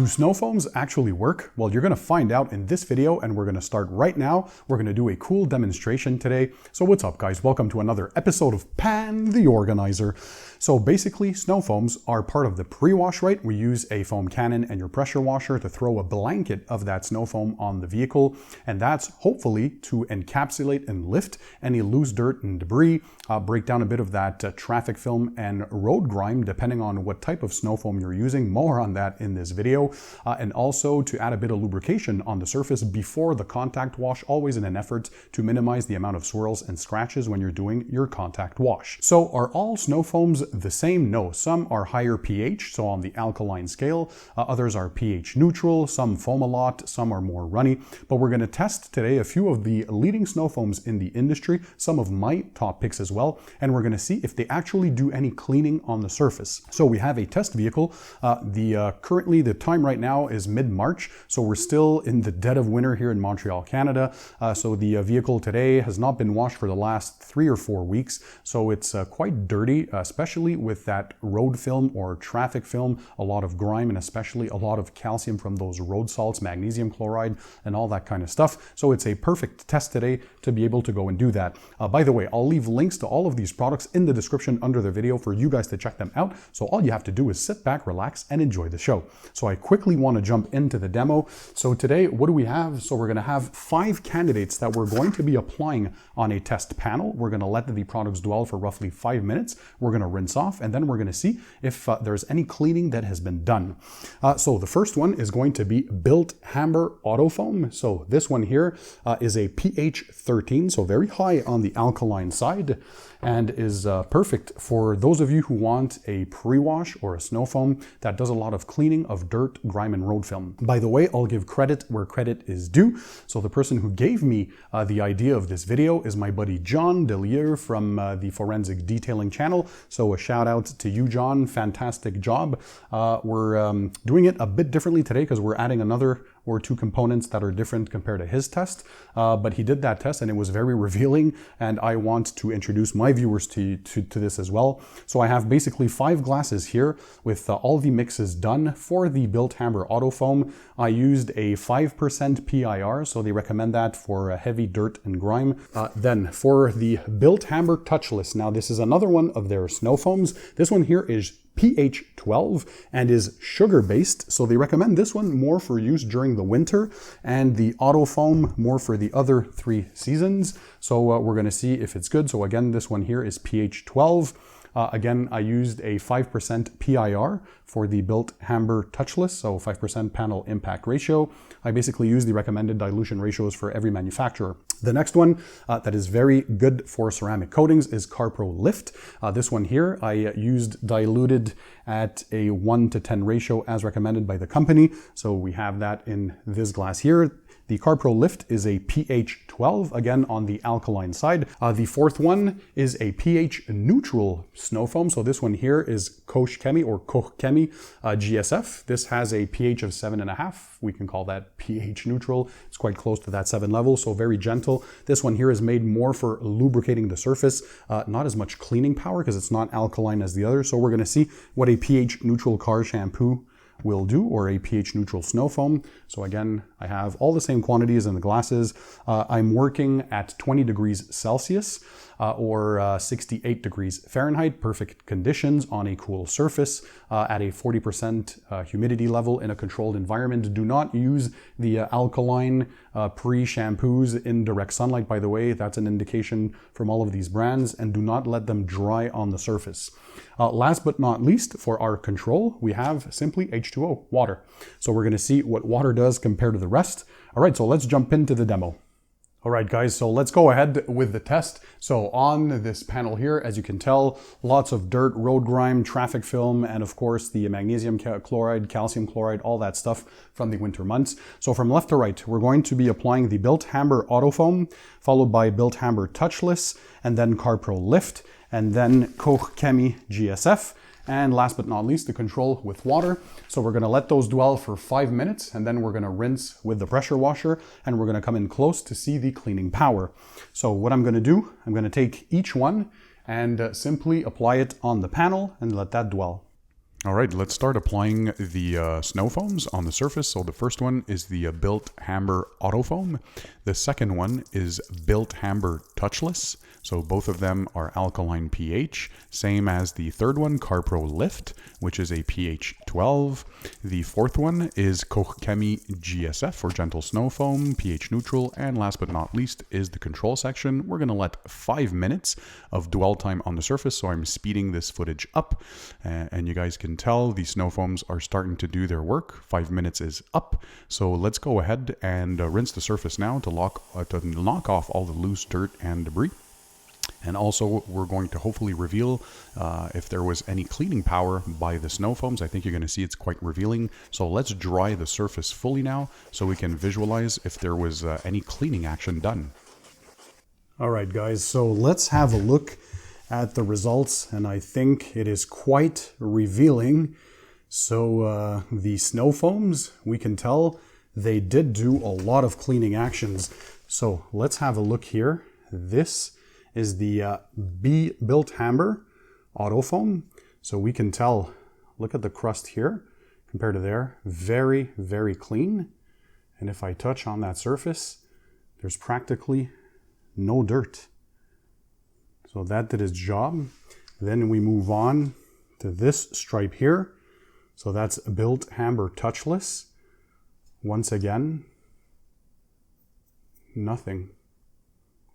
Do snow foams actually work? Well, you're gonna find out in this video, and we're gonna start right now. We're gonna do a cool demonstration today. So what's up, guys? Welcome to another episode of Pan TheOrganizer. So basically, snow foams are part of the pre-wash, right? We use a foam cannon and your pressure washer to throw a blanket of that snow foam on the vehicle, and that's hopefully to encapsulate and lift any loose dirt and debris, break down a bit of that traffic film and road grime, depending on what type of snow foam you're using. More on that in this video. And also to add a bit of lubrication on the surface before the contact wash, always in an effort to minimize the amount of swirls and scratches when you're doing your contact wash. So are all snow foams the same? No, some are higher pH, so on the alkaline scale. Others are pH neutral, some foam a lot, some are more runny. But we're going to test today a few of the leading snow foams in the industry, some of my top picks as well, and we're going to see if they actually do any cleaning on the surface. So we have a test vehicle. Currently the time right now is mid-March, so we're still in the dead of winter here in Montreal, Canada. So the vehicle today has not been washed for the last 3 or 4 weeks, so it's quite dirty, especially with that road film or traffic film, a lot of grime, and especially a lot of calcium from those road salts, magnesium chloride, and all that kind of stuff. So it's a perfect test today to be able to go and do that. By the way, I'll leave links to all of these products in the description under the video for you guys to check them out. So all you have to do is sit back, relax, and enjoy the show. So I quickly want to jump into the demo. So today, what do we have? So we're going to have 5 candidates that we're going to be applying on a test panel. We're going to let the products dwell for roughly 5 minutes. We're going to rinse off, and then we're going to see if there's any cleaning that has been done. So the first one is going to be Built Hamber Auto Foam. So this one here is a pH 13, so very high on the alkaline side, and is perfect for those of you who want a pre-wash or a snow foam that does a lot of cleaning of dirt, grime, and road film. By the way, I'll give credit where credit is due. So the person who gave me the idea of this video is my buddy John Delier from the Forensic Detailing channel. So a shout out to you, John. Fantastic job. We're doing it a bit differently today because we're adding another or 2 components that are different compared to his test. But he did that test and it was very revealing, and I want to introduce my viewers to this as well. So I have basically 5 glasses here with all the mixes done. For the Built Hamber Auto Foam, I used a 5% PIR, so they recommend that for heavy dirt and grime. Then for the Built Hamber Touchless, now this is another one of their snow foams. This one here is pH 12 and is sugar based, so they recommend this one more for use during the winter, and the Auto Foam more for the other 3 seasons. So we're going to see if it's good. So again, this one here is pH 12. Again, I used a 5% PIR for the Built Hamber Touchless, so 5% panel impact ratio. I basically use the recommended dilution ratios for every manufacturer. The next one that is very good for ceramic coatings is CarPro Lift. This one here, I used diluted at a 1:10 ratio as recommended by the company. So we have that in this glass here. The CarPro Lift is a pH 12, again on the alkaline side. The fourth one is a pH neutral snow foam. So this one here is Koch Chemie or Koch Chemie GSF. This has a pH of 7.5. We can call that pH neutral. It's quite close to that 7 level, so very gentle. This one here is made more for lubricating the surface, not as much cleaning power because it's not alkaline as the other. So we're going to see what a pH neutral car shampoo will do, or a pH neutral snow foam. So again, I have all the same quantities in the glasses. I'm working at 20 degrees Celsius or 68 degrees Fahrenheit, perfect conditions on a cool surface at a 40% humidity level in a controlled environment. Do not use the alkaline pre-shampoos in direct sunlight, by the way. That's an indication from all of these brands, and do not let them dry on the surface. Last but not least, for our control, we have simply H2O, water. So we're going to see what water does compared to the rest. All right, so let's jump into the demo. All right, guys, so let's go ahead with the test. So on this panel here, as you can tell, lots of dirt, road grime, traffic film, and of course the magnesium chloride, calcium chloride, all that stuff from the winter months. So from left to right, we're going to be applying the Built Hamber Auto Foam, followed by Built Hamber Touchless, and then CarPro Lift, and then Koch Chemie GSF. And last but not least, the control with water. So we're gonna let those dwell for 5 minutes, and then we're gonna rinse with the pressure washer, and we're gonna come in close to see the cleaning power. So what I'm gonna do, I'm gonna take each one and simply apply it on the panel and let that dwell. All right, let's start applying the snow foams on the surface. So the first one is the Built Hamber Auto Foam. The second one is Built Hamber Touchless. So both of them are alkaline pH, same as the third one, CarPro Lift, which is a pH 12. The fourth one is Kochchemie GSF, or Gentle Snow Foam, pH neutral. And last but not least is the control section. We're going to let 5 minutes of dwell time on the surface. So I'm speeding this footage up, and you guys can tell the snow foams are starting to do their work. 5 minutes is up. So let's go ahead and rinse the surface now to knock off all the loose dirt and debris. And also, we're going to hopefully reveal if there was any cleaning power by the snow foams. I think you're going to see it's quite revealing. So let's dry the surface fully now so we can visualize if there was any cleaning action done. All right, guys, so let's have a look at the results. And I think it is quite revealing. So the snow foams, we can tell they did do a lot of cleaning actions. So let's have a look here. This is the Built Hamber Auto Foam. So we can tell, look at the crust here compared to there, very, very clean. And if I touch on that surface, there's practically no dirt. So that did its job. Then we move on to this stripe here. So that's Built Hamber Touchless. Once again, nothing.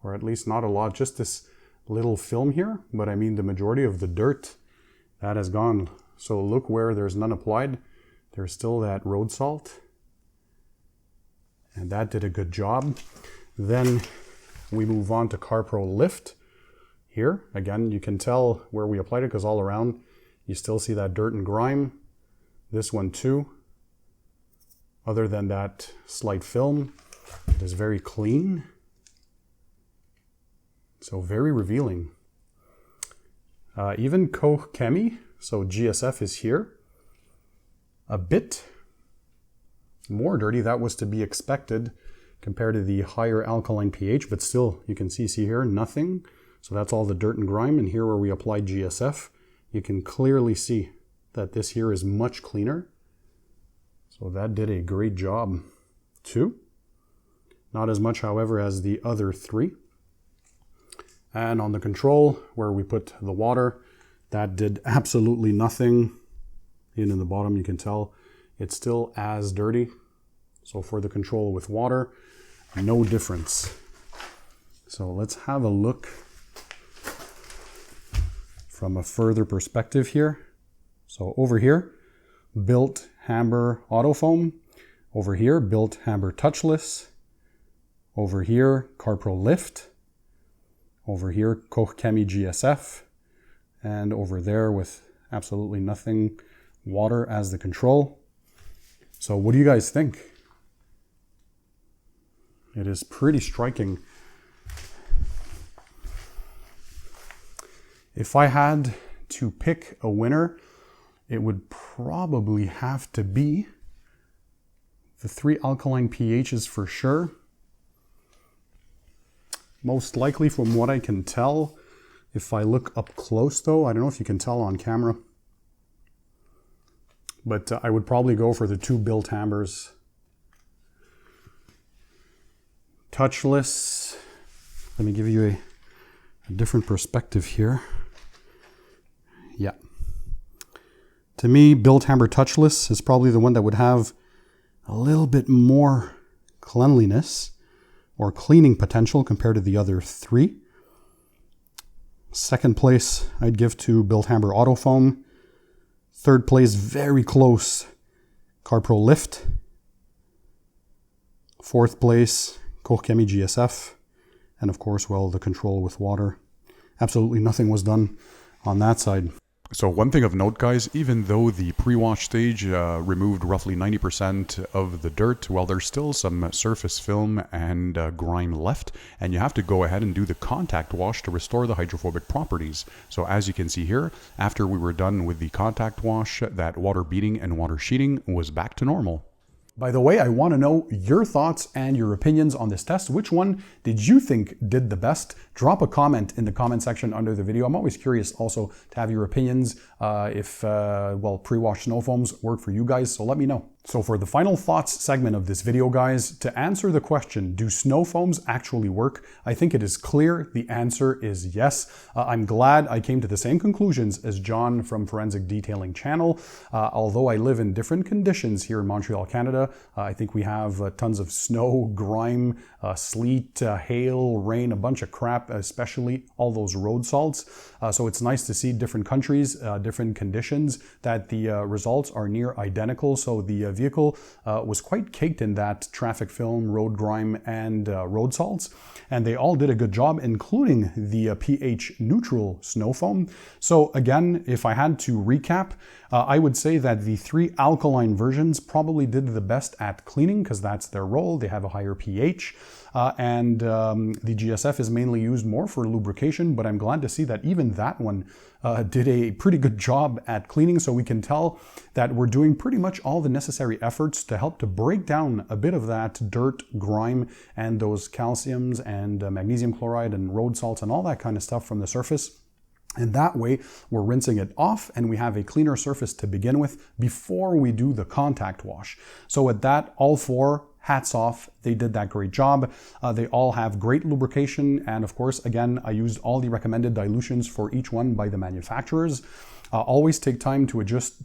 Or at least not a lot, just this little film here. But I mean, the majority of the dirt, that has gone. So look where there's none applied. There's still that road salt. And that did a good job. Then we move on to CarPro Lift. Here, again, you can tell where we applied it because all around you still see that dirt and grime. This one too. Other than that slight film, it is very clean. So very revealing. Even Kochchemie, so GSF is here. A bit more dirty. That was to be expected compared to the higher alkaline pH, but still you can see here, nothing. So that's all the dirt and grime. And here where we applied GSF, you can clearly see that this here is much cleaner. So that did a great job too. Not as much, however, as the other three. And on the control, where we put the water, that did absolutely nothing. In the bottom, you can tell it's still as dirty. So for the control with water, no difference. So let's have a look from a further perspective here. So over here, Built Hamber Auto Foam. Over here, Built Hamber Touchless. Over here, CarPro Lift. Over here, Kochchemie GSF. And over there with absolutely nothing, water as the control. So what do you guys think? It is pretty striking. If I had to pick a winner, it would probably have to be the 3 alkaline pHs for sure. Most likely, from what I can tell, if I look up close though, I don't know if you can tell on camera, but I would probably go for the 2 Built Hambers. Touchless. Let me give you a different perspective here. Yeah. To me, Built Hamber Touchless is probably the one that would have a little bit more cleanliness or cleaning potential compared to the other 3. Second place, I'd give to Built Hamber Auto Foam. Third place, very close, CarPro Lift. Fourth place, Kochchemie GSF. And of course, well, the control with water. Absolutely nothing was done on that side. So one thing of note, guys, even though the pre-wash stage removed roughly 90% of the dirt, well, there's still some surface film and grime left, and you have to go ahead and do the contact wash to restore the hydrophobic properties. So as you can see here, after we were done with the contact wash, that water beading and water sheeting was back to normal. By the way, I want to know your thoughts and your opinions on this test. Which one did you think did the best? Drop a comment in the comment section under the video. I'm always curious also to have your opinions if pre-washed snow foams work for you guys, so let me know. So for the final thoughts segment of this video, guys, to answer the question, do snow foams actually work? I think it is clear the answer is yes. I'm glad I came to the same conclusions as John from Forensic Detailing channel. Although I live in different conditions here in Montreal, Canada, I think we have tons of snow, grime, sleet, hail, rain, a bunch of crap, especially all those road salts. So it's nice to see different countries, different conditions, that the results are near identical. So the vehicle was quite caked in that traffic film, road grime, and road salts. And they all did a good job, including the pH neutral snow foam. So again, if I had to recap, I would say that the 3 alkaline versions probably did the best at cleaning because that's their role. They have a higher pH. The GSF is mainly used more for lubrication, but I'm glad to see that even that one did a pretty good job at cleaning. So we can tell that we're doing pretty much all the necessary efforts to help to break down a bit of that dirt, grime, and those calciums and magnesium chloride and road salts and all that kind of stuff from the surface. And that way, we're rinsing it off and we have a cleaner surface to begin with before we do the contact wash. So with that, all 4, hats off, they did that great job. They all have great lubrication. And of course, again, I used all the recommended dilutions for each one by the manufacturers. Always take time to adjust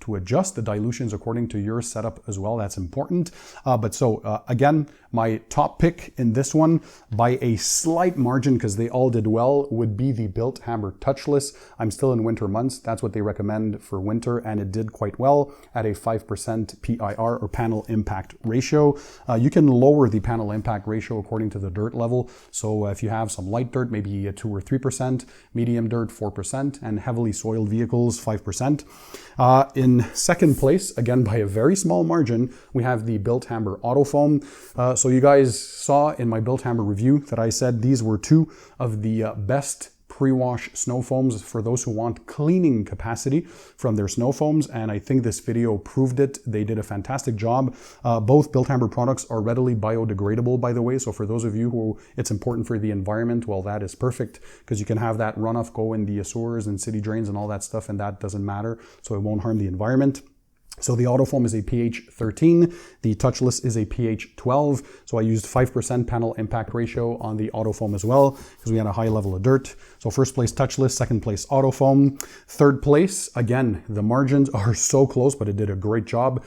the dilutions according to your setup as well. That's important. Again, my top pick in this one by a slight margin, because they all did well, would be the Built Hammer Touchless. I'm still in winter months. That's what they recommend for winter, and it did quite well at a 5% PIR or panel impact ratio. You can lower the panel impact ratio according to the dirt level. So if you have some light dirt, maybe 2 or 3%, medium dirt 4%, and heavily soiled vehicles 5%. In second place, again by a very small margin, we have the Built Hammer Auto Foam. So you guys saw in my Built Hammer review that I said these were 2 of the best pre-wash snow foams for those who want cleaning capacity from their snow foams, and I think this video proved it. They did a fantastic job. Both Built Hammer products are readily biodegradable, by the way, so for those of you who it's important for the environment, well, that is perfect, because you can have that runoff go in the sewers and city drains and all that stuff, and that doesn't matter, so it won't harm the environment. So the Auto Foam is a pH 13, the Touchless is a pH 12, so I used 5% panel impact ratio on the Auto Foam as well, because we had a high level of dirt. So first place Touchless, second place Auto Foam. Third place, again, the margins are so close, but it did a great job.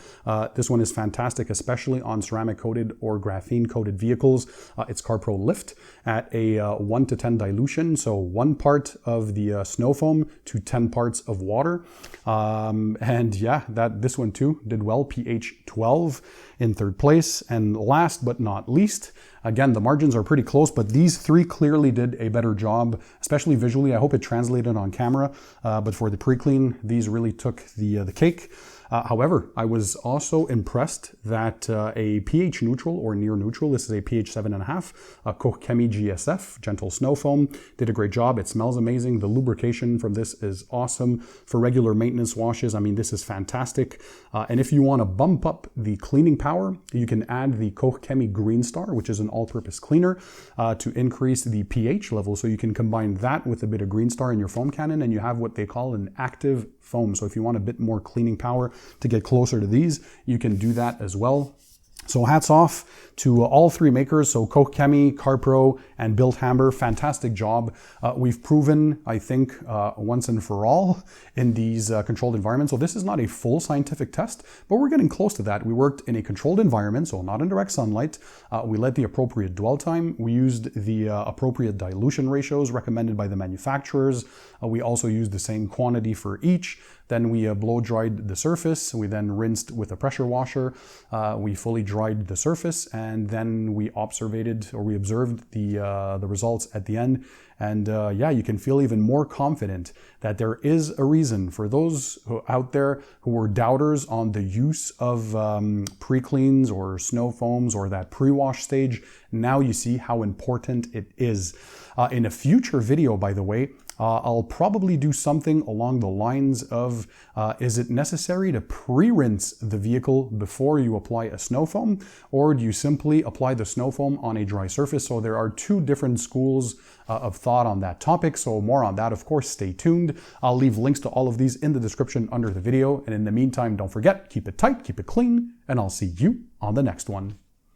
This one is fantastic, especially on ceramic coated or graphene coated vehicles. It's CarPro Lift at a 1 to 10 dilution, so 1 part of the snow foam to 10 parts of water. And yeah, this one too did well, pH 12 in third place. And last but not least, again, the margins are pretty close, but these 3 clearly did a better job, especially visually. I hope it translated on camera, but for the pre-clean, these really took the cake. However, I was also impressed that a pH neutral or near neutral, this is a pH 7.5, Koch Chemie GSF, Gentle Snow Foam, did a great job. It smells amazing. The lubrication from this is awesome. For regular maintenance washes, I mean, this is fantastic. And if you want to bump up the cleaning power, you can add the Koch Chemie Green Star, which is an all-purpose cleaner, to increase the pH level. So you can combine that with a bit of Green Star in your foam cannon, and you have what they call an active foam. So if you want a bit more cleaning power to get closer to these, you can do that as well. So hats off to all 3 makers, so Koch Chemie, CarPro, and Built Hammer. Fantastic job. We've proven, I think, once and for all in these controlled environments. So this is not a full scientific test, but we're getting close to that. We worked in a controlled environment, so not in direct sunlight. We let the appropriate dwell time. We used the appropriate dilution ratios recommended by the manufacturers. We also used the same quantity for each. Then we blow dried the surface. We then rinsed with a pressure washer. We fully dried the surface, and then we observed the results at the end. And yeah, you can feel even more confident that there is a reason for those out there who were doubters on the use of pre-cleans or snow foams or that pre-wash stage. Now you see how important it is. In a future video, by the way, I'll probably do something along the lines of, is it necessary to pre-rinse the vehicle before you apply a snow foam, or do you simply apply the snow foam on a dry surface? So there are two different schools of thought on that topic, so more on that, of course, stay tuned. I'll leave links to all of these in the description under the video, and in the meantime, don't forget, keep it tight, keep it clean, and I'll see you on the next one.